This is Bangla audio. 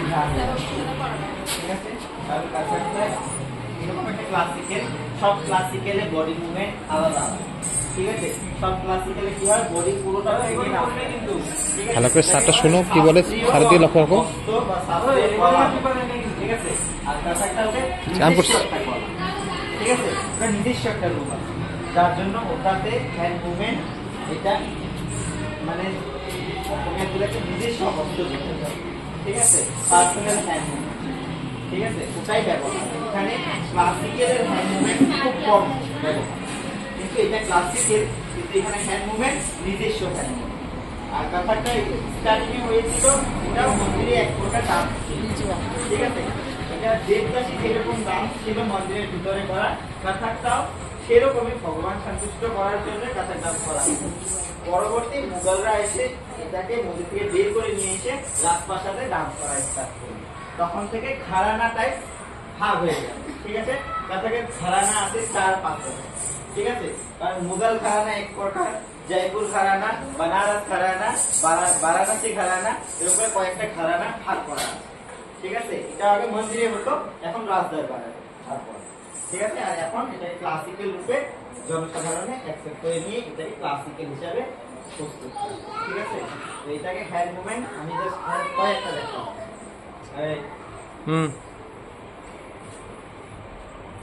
ঠিক আছে, তাহলে কাছাকাছি এরকম একটা ক্লাসিক্যাল, সব ক্লাসিক্যালে বডি মুভমেন্ট আলাদা আলাদা। ঠিক আছে, সব ক্লাসিক্যালে কি হয়, বডি পুরোটা ভেঙে না কিন্তু। ভালো করে স্যারটা শোনো কি বলে, স্যার দিয়ে লক্ষ্য রাখো। ঠিক আছে, আর কাছাকাছি হবে ঠিক আছে, ওটা নির্দিষ্ট একটা রূপ আছে, যার জন্য ওটাতে হ্যান্ড মুভমেন্ট, এটা মানে নিজস্ব হস্ত, ঠিক আছে, পার্সোনাল হ্যান্ড মুভমেন্ট। ঠিক আছে, ওটাই ব্যবহার। এখানে ক্লাসিক্যালের হ্যান্ড মুভমেন্ট খুব কম ব্যবহার, কিন্তু এটা ক্লাসিক্যাল, কিন্তু এখানে হ্যান্ড মুভমেন্ট নিজস্ব হ্যান্ড মুভমেন্ট। আর কথাটা স্টার্টিং এ হয়েছিল, এটাও মন্দিরে এক প্রকার ডান্স ছিল। ঠিক আছে, এটা দেবদাসী যেরকম ডান্স ছিল মন্দিরের ভিতরে করা, কথাটাও সেরকমই ভগবান সন্তুষ্ট করার জন্য কাথাক ডান্স করা। পরবর্তী মুঘলরা এসে এটাকে মন্দির থেকে বের করে নিয়ে এসে রাজপ্রাসাদে ডান্স করা স্টার্ট করলো। তখন থেকে ঘরানা টাইপ ভাগ হয়ে গেল। ঠিক আছে, কাথাকের ঘরানা আছে 4-5। ঠিক আছে, কারণ মুঘল ঘরানা এক প্রকার, জয়পুর ঘরানা, বানারস ঘরানা, বারাণসী ঘরানা, এরকম কয়েকটা ঘরানা ভাগ করা আছে। ঠিক আছে, এটা আগে মন্দিরে হতো, এখন রাজদরবারে ভাগ। ঠিক আছে, আর এখন এটা ক্লাসিক্যাল রূপে জনসাধারণে অ্যাকসেপ্ট করে নিয়ে এটাকে ক্লাসিক্যাল হিসাবে প্রস্তুত করে। ঠিক আছে, তো এটাকে হ্যান্ড মুভমেন্ট আমি জাস্ট কয়েকটা দেখাবো।